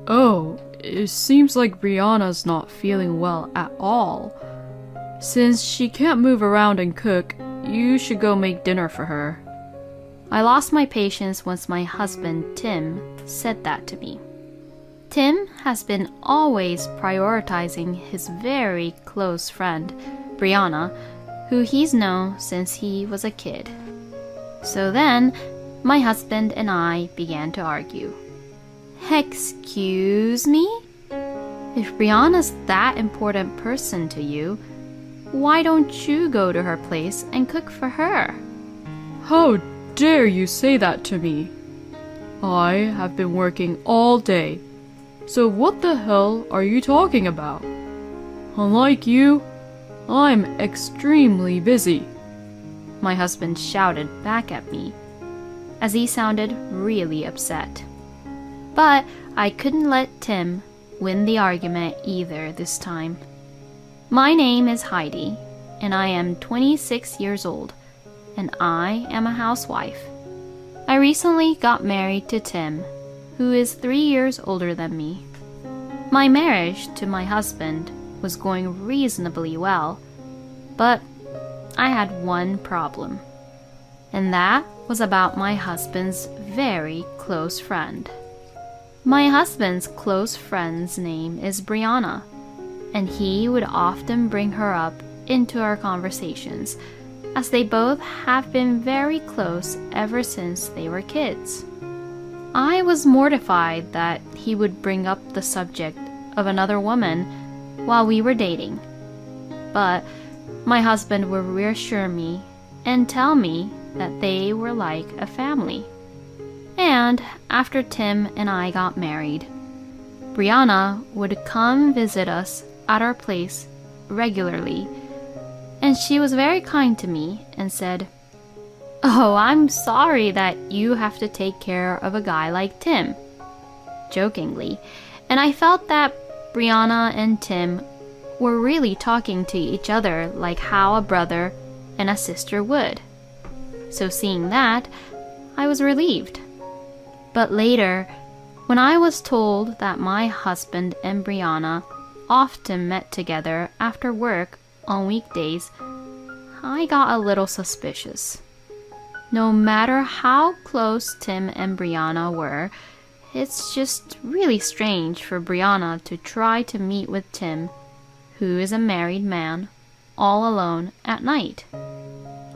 Oh, it seems like Brianna's not feeling well at all. Since she can't move around and cook, you should go make dinner for her. I lost my patience once my husband, Tim, said that to me. Tim has been always prioritizing his very close friend, Brianna, who he's known since he was a kid. So then, my husband and I began to argue. Excuse me? If Brianna's that important person to you, why don't you go to her place and cook for her? How dare you say that to me? I have been working all day, so what the hell are you talking about? Unlike you, I'm extremely busy. My husband shouted back at me, as he sounded really upset. But I couldn't let Tim win the argument either this time. My name is Heidi, and I am 26 years old, and I am a housewife. I recently got married to Tim, who is 3 years older than me. My marriage to my husband was going reasonably well, but I had one problem, and that was about my husband's very close friend. My husband's close friend's name is Brianna, and he would often bring her up into our conversations, as they both have been very close ever since they were kids. I was mortified that he would bring up the subject of another woman while we were dating, but my husband would reassure me and tell me that they were like a family. And after Tim and I got married, Brianna would come visit us at our place regularly, and she was very kind to me and said, "Oh, I'm sorry that you have to take care of a guy like Tim," jokingly, and I felt that Brianna and Tim were really talking to each other like how a brother and a sister would. So seeing that, I was relieved. But later, when I was told that my husband and Brianna often met together after work on weekdays, I got a little suspicious. No matter how close Tim and Brianna were, it's just really strange for Brianna to try to meet with Tim, who is a married man, all alone at night.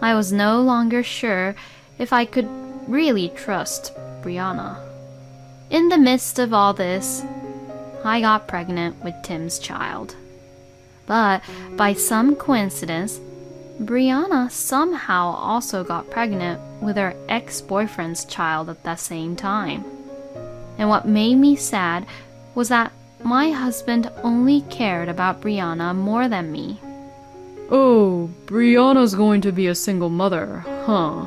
I was no longer sure if I could really trust Brianna. In the midst of all this, I got pregnant with Tim's child. But by some coincidence, Brianna somehow also got pregnant with her ex-boyfriend's child at that same time. And what made me sad was that my husband only cared about Brianna more than me. Oh, Brianna's going to be a single mother, huh?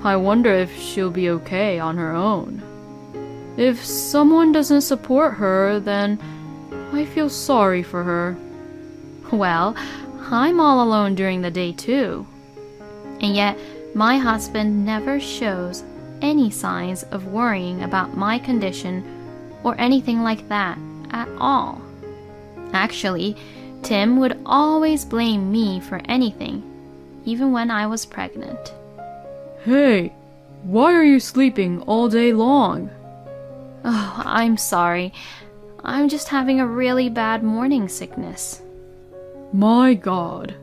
I wonder if she'll be okay on her own. If someone doesn't support her, then I feel sorry for her. Well, I'm all alone during the day too. And yet, my husband never shows any signs of worrying about my condition or anything like that at all. Actually, Tim would always blame me for anything, even when I was pregnant. Hey, why are you sleeping all day long? Oh, I'm sorry. I'm just having a really bad morning sickness. My God.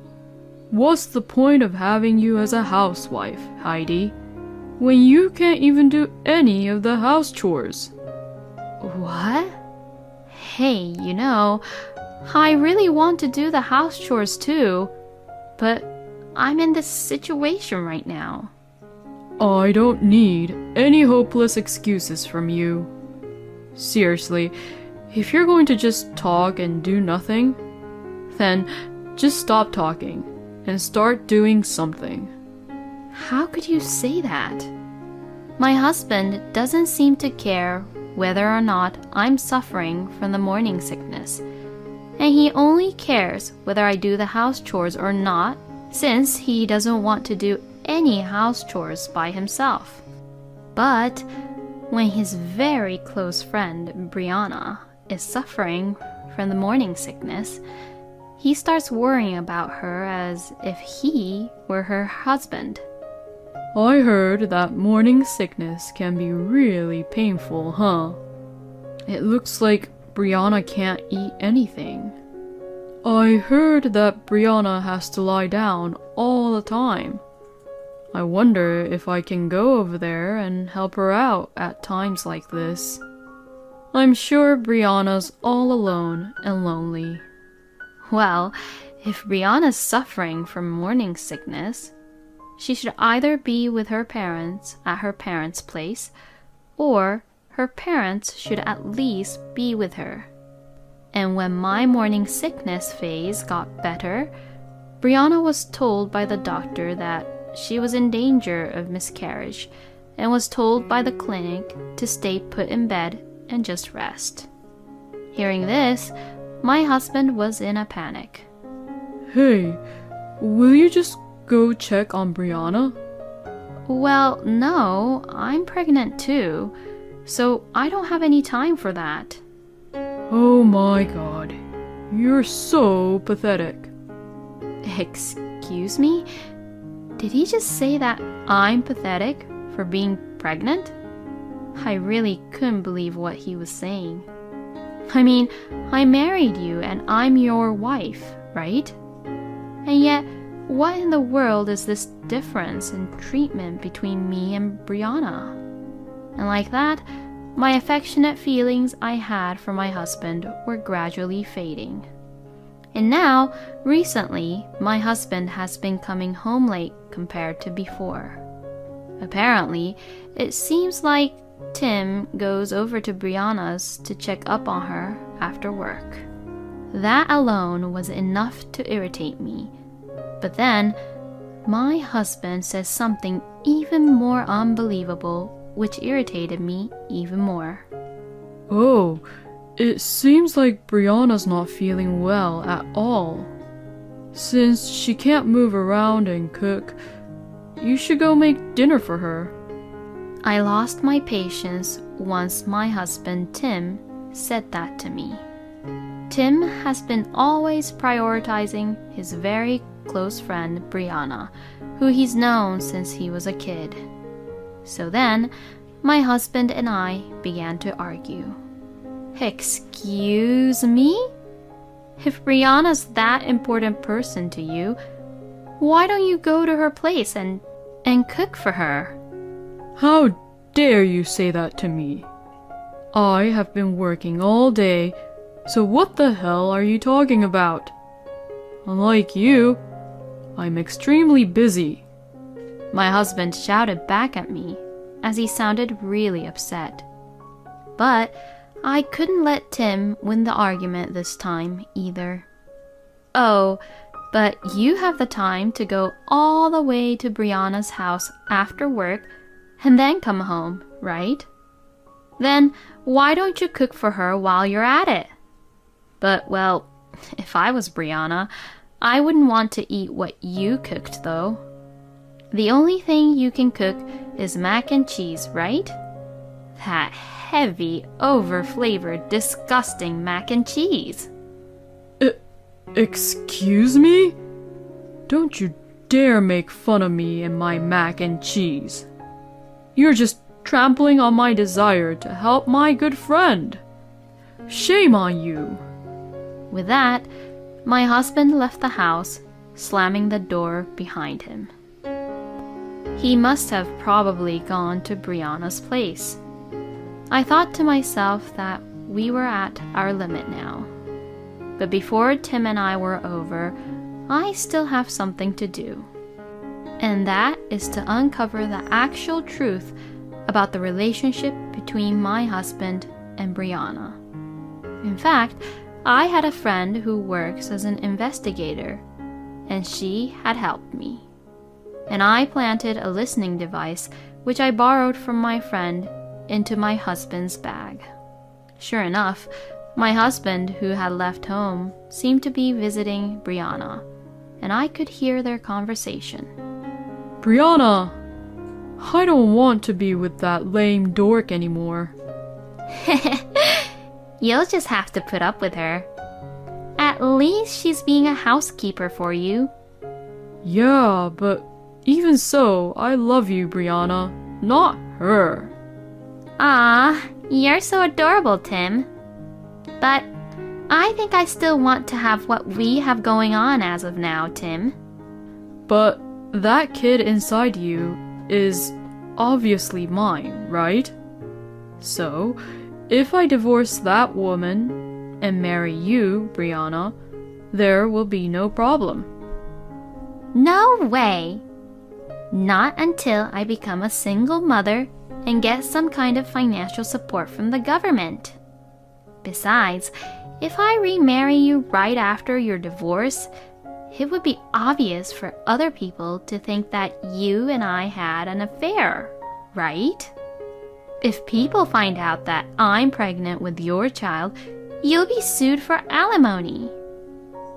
What's the point of having you as a housewife, Heidi, when you can't even do any of the house chores? What? Hey, I really want to do the house chores too, but I'm in this situation right now. I don't need any hopeless excuses from you. Seriously, if you're going to just talk and do nothing, then just stop talking and start doing something. How could you say that? My husband doesn't seem to care whether or not I'm suffering from the morning sickness, and he only cares whether I do the house chores or not, since he doesn't want to do any house chores by himself. But when his very close friend, Brianna, is suffering from the morning sickness, he starts worrying about her as if he were her husband. I heard that morning sickness can be really painful, huh? It looks like Brianna can't eat anything. I heard that Brianna has to lie down all the time. I wonder if I can go over there and help her out at times like this. I'm sure Brianna's all alone and lonely. Well, if Brianna's suffering from morning sickness, she should either be with her parents at her parents' place, or her parents should at least be with her. And when my morning sickness phase got better, Brianna was told by the doctor that she was in danger of miscarriage and was told by the clinic to stay put in bed and just rest. Hearing this, my husband was in a panic. Hey, will you just go check on Brianna? Well, no, I'm pregnant too, so I don't have any time for that. Oh my god, you're so pathetic. Excuse me? Did he just say that I'm pathetic for being pregnant? I really couldn't believe what he was saying. I mean, I married you and I'm your wife, right? And yet, what in the world is this difference in treatment between me and Brianna? And like that, my affectionate feelings I had for my husband were gradually fading. And now, recently, my husband has been coming home late compared to before. Apparently, it seems like Tim goes over to Brianna's to check up on her after work. That alone was enough to irritate me. But then, my husband says something even more unbelievable, which irritated me even more. Oh, it seems like Brianna's not feeling well at all. Since she can't move around and cook, you should go make dinner for her. I lost my patience once my husband Tim said that to me. Tim has been always prioritizing his very close friend Brianna, who he's known since he was a kid. So then, my husband and I began to argue. Excuse me? If Brianna's that important person to you, why don't you go to her place and cook for her? How dare you say that to me? I have been working all day, so what the hell are you talking about? Unlike you, I'm extremely busy. My husband shouted back at me as he sounded really upset. But I couldn't let Tim win the argument this time either. Oh, but you have the time to go all the way to Brianna's house after work and then come home, right? Then why don't you cook for her while you're at it? But, well, if I was Brianna, I wouldn't want to eat what you cooked, though. The only thing you can cook is mac and cheese, right? That heavy, over-flavored, disgusting mac and cheese. Excuse me? Don't you dare make fun of me and my mac and cheese. You're just trampling on my desire to help my good friend. Shame on you. With that, my husband left the house, slamming the door behind him. He must have probably gone to Brianna's place. I thought to myself that we were at our limit now. But before Tim and I were over, I still have something to do. And that is to uncover the actual truth about the relationship between my husband and Brianna. In fact, I had a friend who works as an investigator, and she had helped me. And I planted a listening device, which I borrowed from my friend, into my husband's bag. Sure enough, my husband, who had left home, seemed to be visiting Brianna, and I could hear their conversation. Brianna! I don't want to be with that lame dork anymore. You'll just have to put up with her. At least she's being a housekeeper for you. Yeah, but even so, I love you, Brianna, not her. Ah, you're so adorable, Tim. But I think I still want to have what we have going on as of now, Tim. But that kid inside you is obviously mine, right? So, if I divorce that woman and marry you, Brianna, there will be no problem. No way! Not until I become a single mother and get some kind of financial support from the government. Besides, if I remarry you right after your divorce, it would be obvious for other people to think that you and I had an affair, right? If people find out that I'm pregnant with your child, you'll be sued for alimony.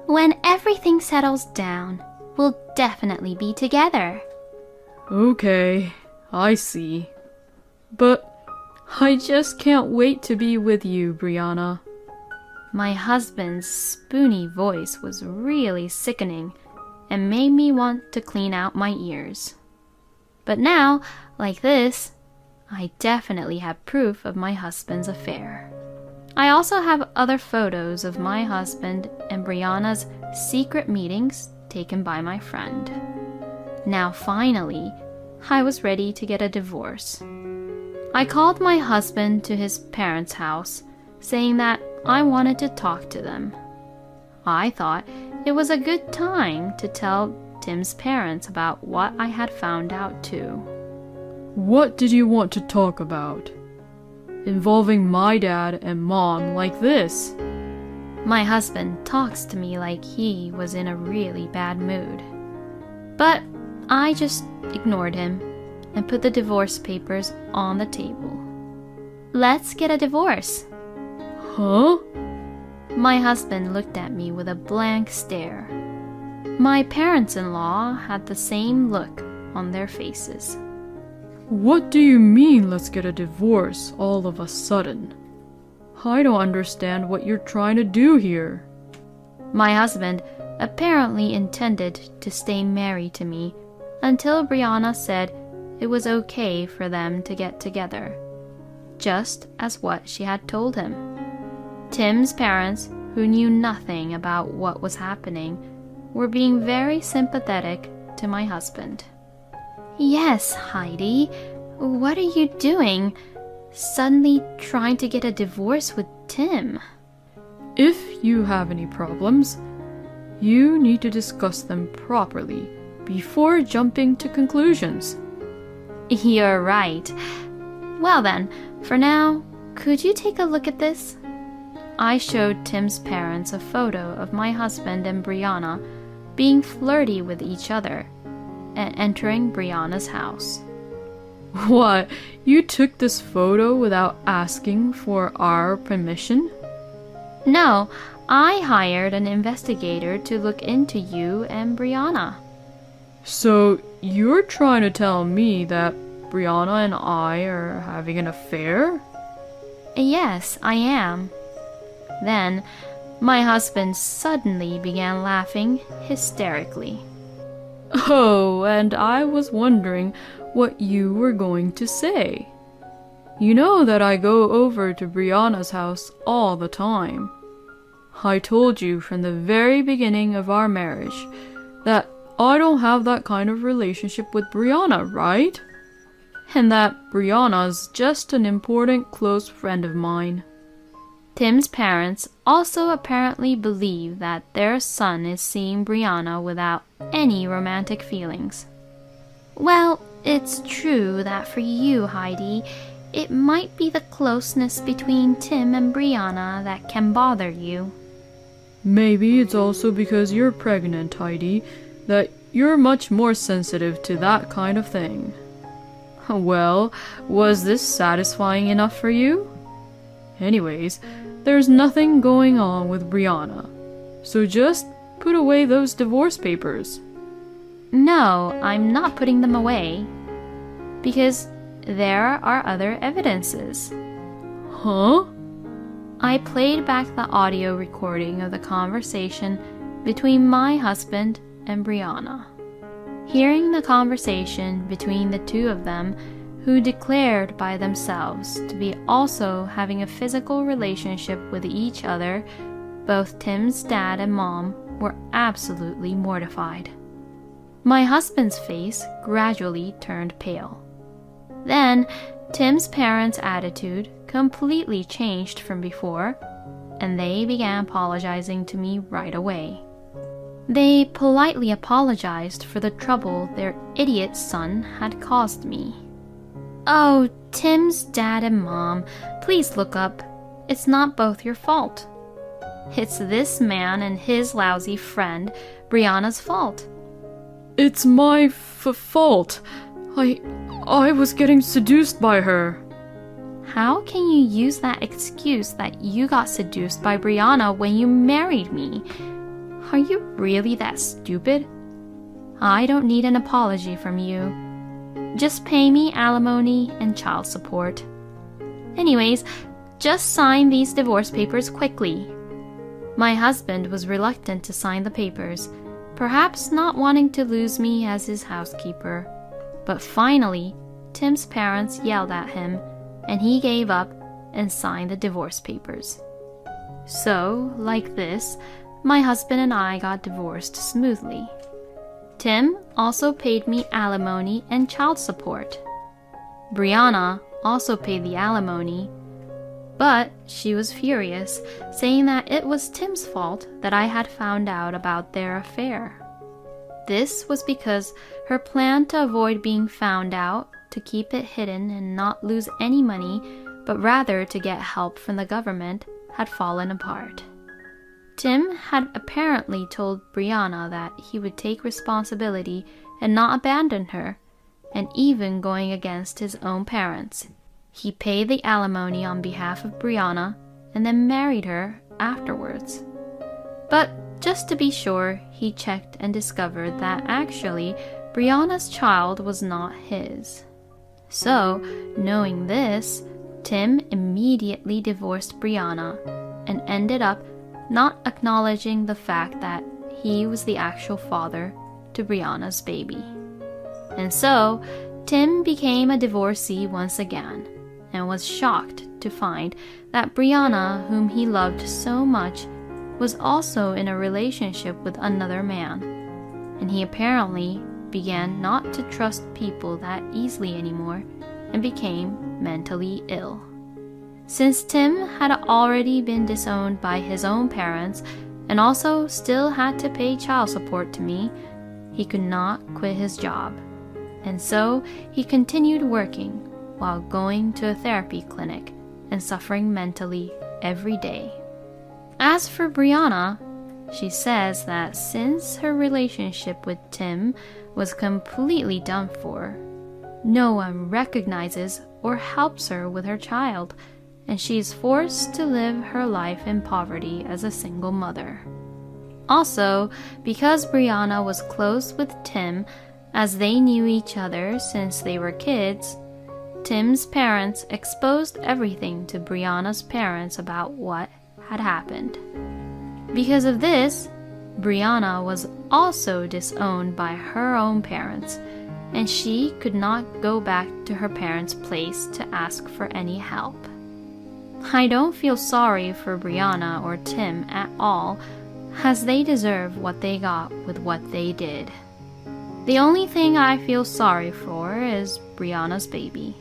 When everything settles down, we'll definitely be together. Okay, I see. But I just can't wait to be with you, Brianna. My husband's spoony voice was really sickening and made me want to clean out my ears. But now, like this, I definitely have proof of my husband's affair. I also have other photos of my husband and Brianna's secret meetings taken by my friend. Now finally, I was ready to get a divorce. I called my husband to his parents' house, saying that I wanted to talk to them. I thought it was a good time to tell Tim's parents about what I had found out too. What did you want to talk about? Involving my dad and mom like this? My husband talks to me like he was in a really bad mood. But I just ignored him and put the divorce papers on the table. Let's get a divorce. Huh? My husband looked at me with a blank stare. My parents-in-law had the same look on their faces. What do you mean, let's get a divorce all of a sudden? I don't understand what you're trying to do here. My husband apparently intended to stay married to me until Brianna said it was okay for them to get together, just as what she had told him. Tim's parents, who knew nothing about what was happening, were being very sympathetic to my husband. Yes, Heidi, what are you doing? Suddenly trying to get a divorce with Tim? If you have any problems, you need to discuss them properly before jumping to conclusions. You're right. Well then, for now, could you take a look at this? I showed Tim's parents a photo of my husband and Brianna being flirty with each other and entering Brianna's house. What? You took this photo without asking for our permission? No, I hired an investigator to look into you and Brianna. So you're trying to tell me that Brianna and I are having an affair? Yes, I am. Then, my husband suddenly began laughing hysterically. Oh, and I was wondering what you were going to say. You know that I go over to Brianna's house all the time. I told you from the very beginning of our marriage that I don't have that kind of relationship with Brianna, right? And that Brianna's just an important close friend of mine. Tim's parents also apparently believe that their son is seeing Brianna without any romantic feelings. Well, it's true that for you, Heidi, it might be the closeness between Tim and Brianna that can bother you. Maybe it's also because you're pregnant, Heidi, that you're much more sensitive to that kind of thing. Well, was this satisfying enough for you? Anyways, there's nothing going on with Brianna, so just put away those divorce papers. No, I'm not putting them away. because there are other evidences. Huh? I played back the audio recording of the conversation between my husband and Brianna. Hearing the conversation between the two of them, who declared by themselves to be also having a physical relationship with each other, both Tim's dad and mom were absolutely mortified. My husband's face gradually turned pale. Then, Tim's parents' attitude completely changed from before, and they began apologizing to me right away. They politely apologized for the trouble their idiot son had caused me. "Oh, Tim's dad and mom, please look up. It's not both your fault. It's this man and his lousy friend, Brianna's fault." It's my fault. I was getting seduced by her. How can you use that excuse that you got seduced by Brianna when you married me? Are you really that stupid? I don't need an apology from you. Just pay me alimony and child support. Anyways, just sign these divorce papers quickly. My husband was reluctant to sign the papers, perhaps not wanting to lose me as his housekeeper. But finally, Tim's parents yelled at him, and he gave up and signed the divorce papers. So, like this, my husband and I got divorced smoothly. Tim also paid me alimony and child support. Brianna also paid the alimony, but she was furious, saying that it was Tim's fault that I had found out about their affair. This was because her plan to avoid being found out, to keep it hidden and not lose any money, but rather to get help from the government, had fallen apart. Tim had apparently told Brianna that he would take responsibility and not abandon her, and even going against his own parents. He paid the alimony on behalf of Brianna and then married her afterwards. But just to be sure, he checked and discovered that actually Brianna's child was not his. So, knowing this, Tim immediately divorced Brianna and ended up not acknowledging the fact that he was the actual father to Brianna's baby. And so, Tim became a divorcee once again, and was shocked to find that Brianna, whom he loved so much, was also in a relationship with another man, and he apparently began not to trust people that easily anymore and became mentally ill. Since Tim had already been disowned by his own parents and also still had to pay child support to me, he could not quit his job, and so he continued working while going to a therapy clinic and suffering mentally every day. As for Brianna, she says that since her relationship with Tim was completely done for, no one recognizes or helps her with her child, and she is forced to live her life in poverty as a single mother. Also, because Brianna was close with Tim, as they knew each other since they were kids, Tim's parents exposed everything to Brianna's parents about what had happened. Because of this, Brianna was also disowned by her own parents, and she could not go back to her parents' place to ask for any help. I don't feel sorry for Brianna or Tim at all, as they deserve what they got with what they did. The only thing I feel sorry for is Brianna's baby.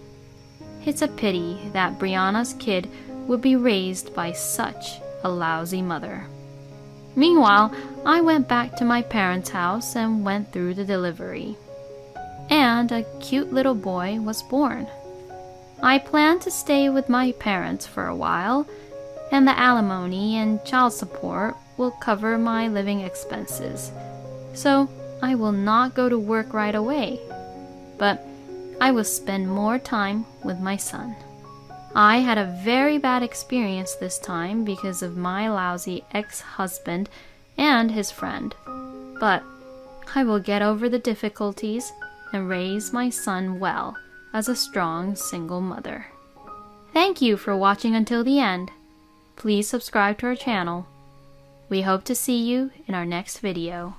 It's a pity that Brianna's kid would be raised by such a lousy mother. Meanwhile, I went back to my parents' house and went through the delivery. And a cute little boy was born. I planned to stay with my parents for a while, and the alimony and child support will cover my living expenses. So I will not go to work right away, but I will spend more time with my son. I had a very bad experience this time because of my lousy ex-husband and his friend, but I will get over the difficulties and raise my son well as a strong single mother. Thank you for watching until the end. Please subscribe to our channel. We hope to see you in our next video.